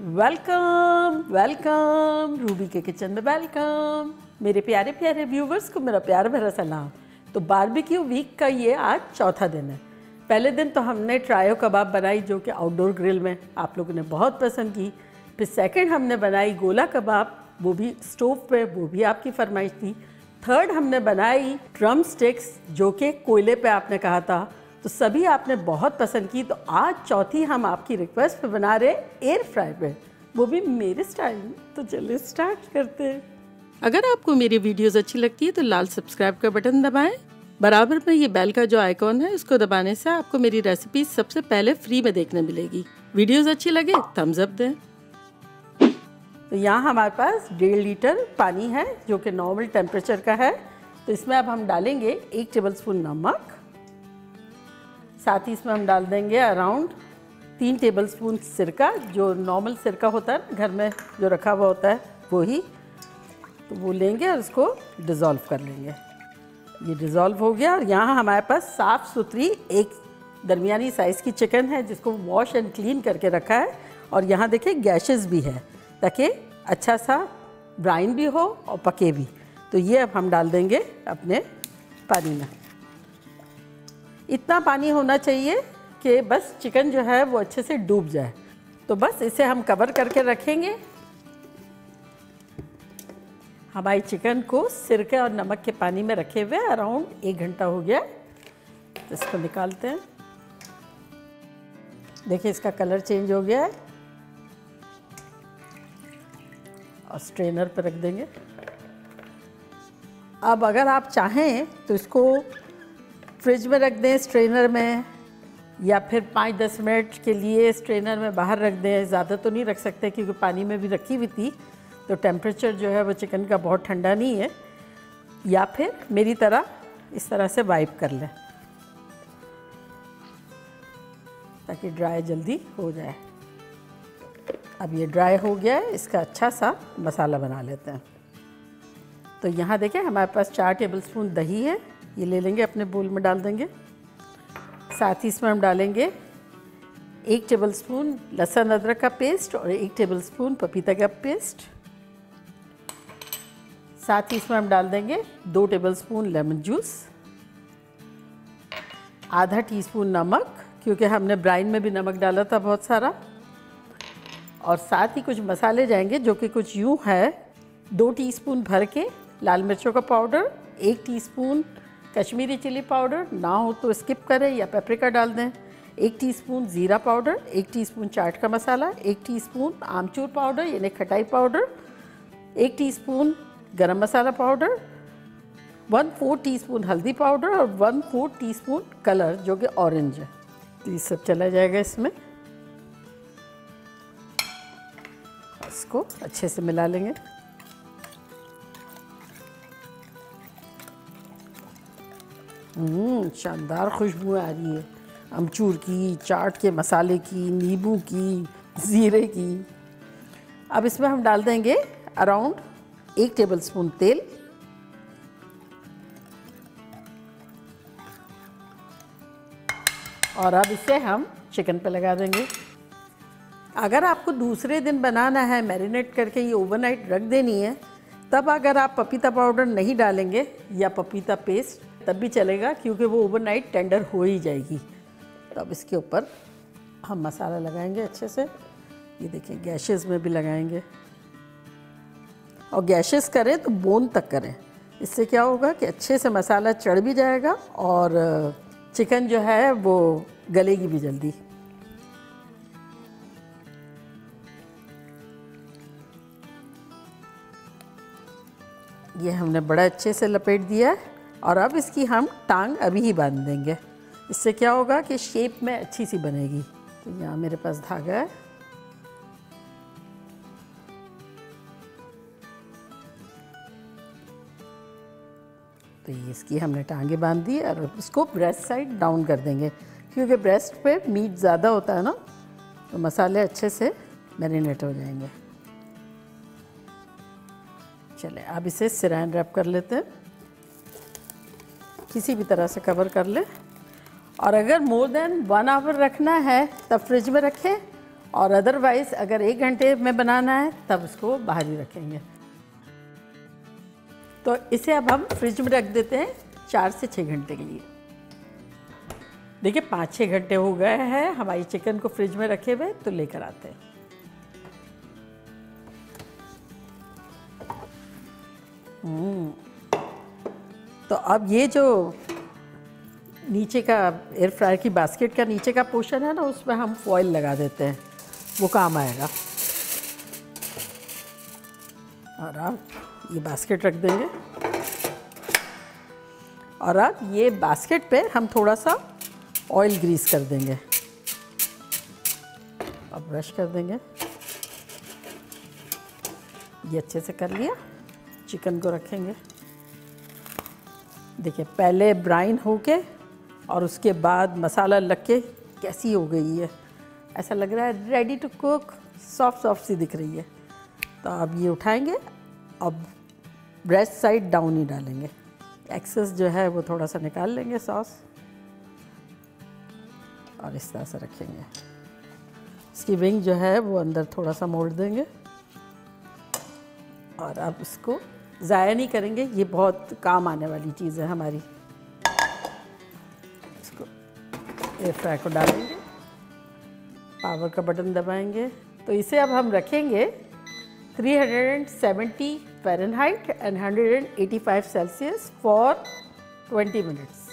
Welcome welcome Ruby के kitchen में welcome. मेरे प्यारे प्यारे व्यूवर्स को मेरा प्यार भरा सलाम। तो बारबेक्यू वीक का ये आज चौथा दिन है। पहले दिन तो हमने ट्रायो कबाब बनाई जो कि आउटडोर ग्रिल में आप लोगों ने बहुत पसंद की। फिर सेकंड हमने बनाई गोला कबाब, वो भी स्टोव पे, वो भी आपकी फरमाइश थी। थर्ड हमने बनाई ड्रम स्टिक्स जो कि कोयले पे आपने कहा था, तो सभी आपने बहुत पसंद की। तो आज चौथी हम आपकी रिक्वेस्ट पे बना रहे एयर फ्राई पे, वो भी मेरे स्टाइल में। तो चलिए स्टार्ट करते हैं। अगर आपको मेरी वीडियोस अच्छी लगती है तो लाल सब्सक्राइब का बटन दबाएं। बराबर में ये बेल का जो आइकॉन है उसको दबाने से आपको मेरी रेसिपी सबसे पहले फ्री में देखने मिलेगी। वीडियोस अच्छी लगे थम्स अप दें। तो यहाँ हमारे पास 1.5 लीटर पानी है जो कि नॉर्मल टेम्परेचर का है। तो इसमें अब हम डालेंगे 1 टेबलस्पून नमक, साथ ही इसमें हम डाल देंगे अराउंड 3 टेबलस्पून सिरका, जो नॉर्मल सिरका होता है घर में जो रखा हुआ होता है वो ही। तो वो लेंगे और उसको डिज़ोल्व कर लेंगे। ये डिज़ोल्व हो गया। और यहाँ हमारे पास साफ़ सुथरी एक दरमियानी साइज़ की चिकन है जिसको वॉश एंड क्लीन करके रखा है। और यहाँ देखिए गैशेस भी है ताकि अच्छा सा ब्राउन भी हो और पके भी। तो ये अब हम डाल देंगे अपने पानी में। इतना पानी होना चाहिए कि बस चिकन जो है वो अच्छे से डूब जाए। तो बस इसे हम कवर करके रखेंगे। हमारी चिकन को सिरके और नमक के पानी में रखे हुए अराउंड 1 घंटा हो गया। तो इसको निकालते हैं। देखिए इसका कलर चेंज हो गया है और स्ट्रेनर पर रख देंगे। अब अगर आप चाहें तो इसको फ्रिज में रख दें स्ट्रेनर में, या फिर 5-10 मिनट के लिए स्ट्रेनर में बाहर रख दें। ज़्यादा तो नहीं रख सकते क्योंकि पानी में भी रखी हुई थी, तो टेम्परेचर जो है वो चिकन का बहुत ठंडा नहीं है। या फिर मेरी तरह इस तरह से वाइप कर लें ताकि ड्राई जल्दी हो जाए। अब ये ड्राई हो गया है, इसका अच्छा सा मसाला बना लेते हैं। तो यहाँ देखें हमारे पास 4 टेबलस्पून दही है, ये ले लेंगे अपने बोल में डाल देंगे। साथ ही इसमें हम डालेंगे 1 टेबलस्पून लहसुन अदरक का पेस्ट और 1 टेबलस्पून पपीता का पेस्ट। साथ ही इसमें हम डाल देंगे 2 टेबलस्पून लेमन जूस, आधा टीस्पून नमक क्योंकि हमने ब्राइन में भी नमक डाला था बहुत सारा। और साथ ही कुछ मसाले जाएंगे जो कि कुछ यूँ है। 2 टीस्पून भर के लाल मिर्चों का powder, 1 teaspoon Kashmiri chilli powder, ना हो तो स्किप करें या पेपरिका डाल दें, 1 टीस्पून ज़ीरा पाउडर, 1 टीस्पून चाट का मसाला, 1 टीस्पून आमचूर पाउडर यानी खटाई पाउडर, 1 टीस्पून गरम मसाला पाउडर, 1/4 टीस्पून हल्दी पाउडर और 1/4 टीस्पून कलर जो कि ऑरेंज है। तो ये सब चला जाएगा इसमें। इसको अच्छे से मिला लेंगे। शानदार खुशबू आ रही है अमचूर की, चाट के मसाले की, नींबू की, ज़ीरे की। अब इसमें हम डाल देंगे अराउंड 1 टेबलस्पून तेल, और अब इसे हम चिकन पे लगा देंगे। अगर आपको दूसरे दिन बनाना है, मैरिनेट करके ये ओवरनाइट रख देनी है, तब अगर आप पपीता पाउडर नहीं डालेंगे या पपीता पेस्ट तब भी चलेगा क्योंकि वो ओवरनाइट टेंडर हो ही जाएगी। तो अब इसके ऊपर हम मसाला लगाएंगे अच्छे से। ये देखिए गैशेस में भी लगाएंगे, और गैशेस करें तो बोन तक करें। इससे क्या होगा कि अच्छे से मसाला चढ़ भी जाएगा और चिकन जो है वो गलेगी भी जल्दी। ये हमने बड़ा अच्छे से लपेट दिया है और अब इसकी हम टांग अभी ही बांध देंगे। इससे क्या होगा कि शेप में अच्छी सी बनेगी। तो यहाँ मेरे पास धागा है, तो ये इसकी हमने टांगे बांध दी और इसको ब्रेस्ट साइड डाउन कर देंगे क्योंकि ब्रेस्ट पे मीट ज़्यादा होता है ना, तो मसाले अच्छे से मैरिनेट हो जाएंगे। चले अब इसे सिरान रैप कर लेते हैं, किसी भी तरह से कवर कर ले। और अगर मोर देन 1 आवर रखना है तब फ्रिज में रखें, और अदरवाइज़ अगर 1 घंटे में बनाना है तब उसको बाहर ही रखेंगे। तो इसे अब हम फ्रिज में रख देते हैं 4 से 6 घंटे के लिए। देखिए 5-6 घंटे हो गए हैं हमारी चिकन को फ्रिज में रखे हुए, तो लेकर आते हैं। तो अब ये जो नीचे का एयर फ्रायर की बास्केट का नीचे का पोर्शन है ना, उसमें हम फॉइल लगा देते हैं, वो काम आएगा। और अब ये बास्केट रख देंगे और अब ये बास्केट पे हम थोड़ा सा ऑयल ग्रीस कर देंगे। अब ब्रश कर देंगे, ये अच्छे से कर लिया। चिकन को रखेंगे, देखिए पहले ब्राउन होके और उसके बाद मसाला लग के कैसी हो गई है, ऐसा लग रहा है ready to cook, soft soft सी दिख रही है। तो अब ये उठाएंगे, अब ब्रेस्ट साइड डाउन ही डालेंगे, एक्सेस जो है वो थोड़ा सा निकाल लेंगे सॉस और इस तरह से रखेंगे। इसकी विंग जो है वो अंदर थोड़ा सा मोड़ देंगे और अब इसको ज़ाया नहीं करेंगे, ये बहुत काम आने वाली चीज़ है हमारी। इसको एयर फ्राई को डालेंगे, पावर का बटन दबाएंगे। तो इसे अब हम रखेंगे 370 Fahrenheit and 185 Celsius for 20 minutes.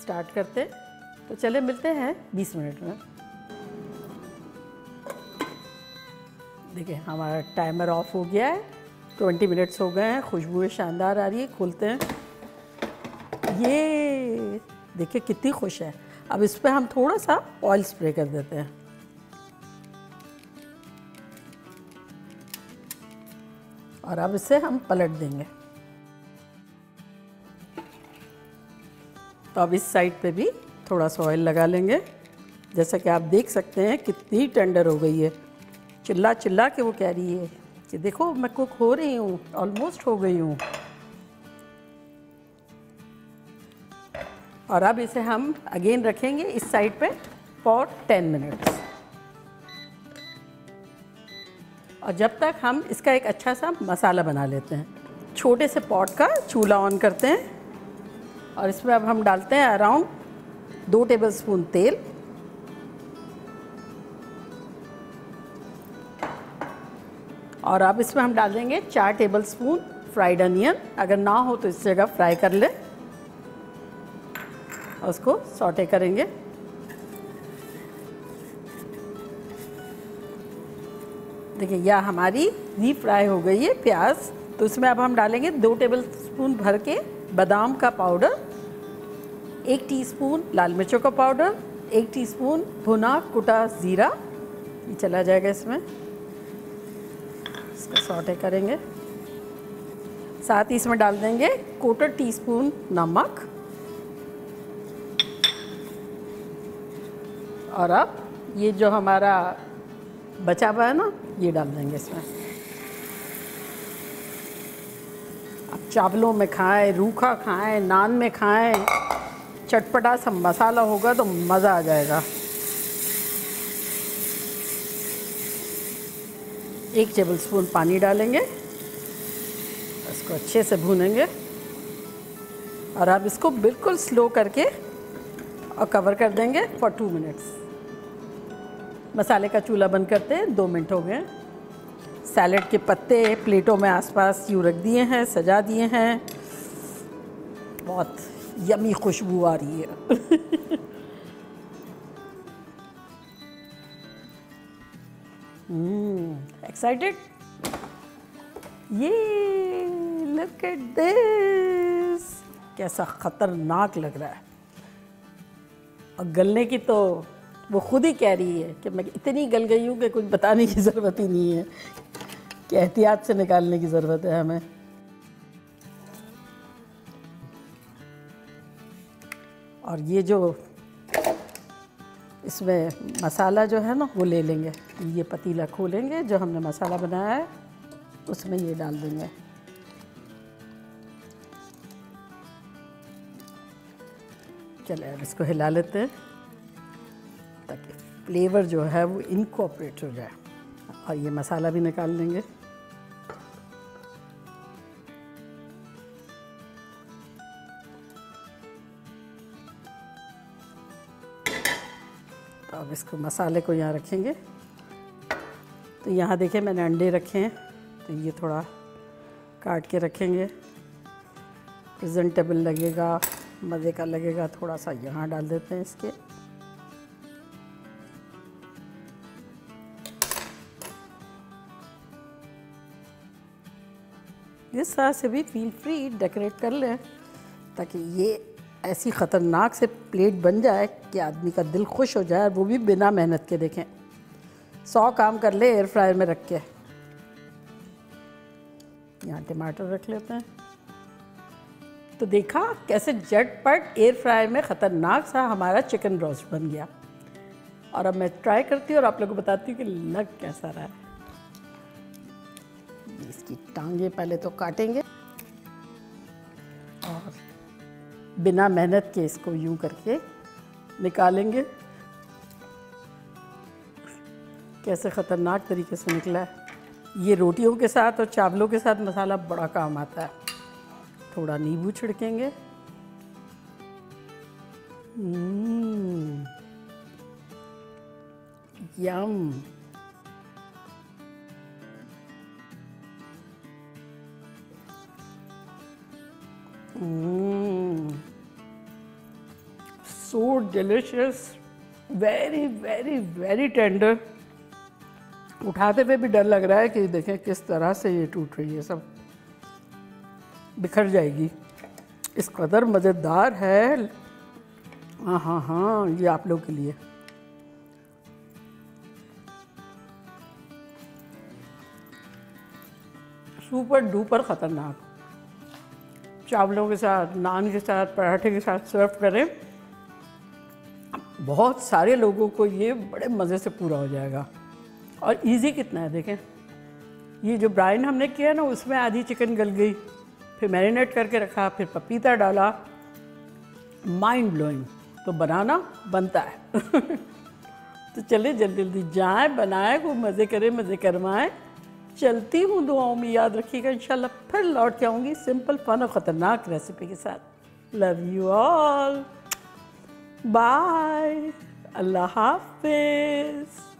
Start करते हैं, तो चले मिलते हैं 20 मिनट में। देखिए हमारा टाइमर ऑफ हो गया है, 20 मिनट्स हो गए हैं, खुशबू शानदार आ रही है। खोलते हैं, ये देखिए कितनी खुश है। अब इस पर हम थोड़ा सा ऑयल स्प्रे कर देते हैं और अब इसे हम पलट देंगे। तो अब इस साइड पे भी थोड़ा सा ऑयल लगा लेंगे। जैसा कि आप देख सकते हैं कितनी टेंडर हो गई है, चिल्ला चिल्ला के वो कह रही है कि देखो मैं कुक हो रही हूँ, ऑलमोस्ट हो गई हूँ। और अब इसे हम अगेन रखेंगे इस साइड पे फॉर 10 मिनट्स। और जब तक हम इसका एक अच्छा सा मसाला बना लेते हैं। छोटे से पॉट का चूल्हा ऑन करते हैं और इसमें अब हम डालते हैं अराउंड 2 टेबलस्पून तेल। और अब इसमें हम डाल देंगे 4 टेबलस्पून फ्राइड अनियन, अगर ना हो तो इस जगह फ्राई कर लें और उसको सॉटे करेंगे। देखिए यह हमारी री फ्राई हो गई है प्याज। तो इसमें अब हम डालेंगे 2 टेबलस्पून भर के बादाम का पाउडर, 1 टीस्पून लाल मिर्चों का पाउडर, 1 टीस्पून भुना कुटा ज़ीरा, ये चला जाएगा इसमें। इसको सॉटे करेंगे, साथ ही इसमें डाल देंगे 1/4 टीस्पून नमक। और अब ये जो हमारा बचा हुआ है ना, ये डाल देंगे इसमें। अब चावलों में खाएं, रूखा खाएं, नान में खाएं, चटपटा सा मसाला होगा तो मज़ा आ जाएगा। 1 टेबलस्पून पानी डालेंगे, इसको अच्छे से भूनेंगे और अब इसको बिल्कुल स्लो करके और कवर कर देंगे फॉर 2 मिनट्स। मसाले का चूल्हा बंद करते हैं, 2 मिनट हो गए। सैलेड के पत्ते प्लेटों में आसपास यूँ रख दिए हैं, सजा दिए हैं, बहुत यमी खुशबू आ रही है। एक्साइटेड? ये लुक एट दिस, कैसा खतरनाक लग रहा है। और गलने की तो वो खुद ही कह रही है कि मैं इतनी गल गई हूँ कि कुछ बताने की ज़रूरत ही नहीं है, कि एहतियात से निकालने की ज़रूरत है हमें। और ये जो इसमें मसाला जो है ना वो ले लेंगे, ये पतीला खोलेंगे जो हमने मसाला बनाया है, उसमें ये डाल देंगे। चलिए अब इसको हिला लेते हैं ताकि फ्लेवर जो है वो इनकॉर्पोरेट हो जाए। और ये मसाला भी निकाल लेंगे। तो अब इसको मसाले को यहाँ रखेंगे। तो यहाँ देखिए मैंने अंडे रखे हैं, तो ये थोड़ा काट के रखेंगे, प्रेजेंटेबल लगेगा, मज़े का लगेगा। थोड़ा सा यहाँ डाल देते हैं इसके। इस तरह से भी फील फ्री डेकोरेट कर लें, ताकि ये ऐसी ख़तरनाक से प्लेट बन जाए कि आदमी का दिल खुश हो जाए, वो भी बिना मेहनत के। देखें 100 काम कर ले एयर फ्रायर में रख के। यहाँ टमाटर रख लेते हैं। तो देखा कैसे झटपट एयर फ्रायर में ख़तरनाक सा हमारा चिकन रोस्ट बन गया। और अब मैं ट्राई करती हूँ और आप लोगों को बताती हूँ कि लग कैसा रहा है। इसकी टांगे पहले तो काटेंगे और बिना मेहनत के इसको यूं करके निकालेंगे। कैसे ख़तरनाक तरीके से निकला है। ये रोटियों के साथ और चावलों के साथ मसाला बड़ा काम आता है। थोड़ा नींबू छिड़केंगे। यम। So delicious, very very very tender। उठाते हुए भी डर लग रहा है कि देखें किस तरह से ये टूट रही है, सब बिखर जाएगी। इस कदर मज़ेदार है। हाँ हाँ हाँ, ये आप लोग के लिए। सुपर डुपर ख़तरनाक। चावलों के साथ, नान के साथ, पराठे के साथ सर्व करें, बहुत सारे लोगों को ये बड़े मज़े से पूरा हो जाएगा। और इजी कितना है देखें। ये जो ब्राइन हमने किया ना, उसमें आधी चिकन गल गई, फिर मैरिनेट करके रखा, फिर पपीता डाला। Mind blowing. तो बनाना बनता है। तो चलिए जल्दी जल्दी जाएं, बनाएं, खूब मज़े करें, मज़े करवाएं। चलती हूँ, दुआओं में याद रखिएगा। इंशाल्लाह फिर लौट के आऊँगी सिंपल फन और ख़तरनाक रेसिपी के साथ। लव यू ऑल, बाय, अल्लाह हाफिज़।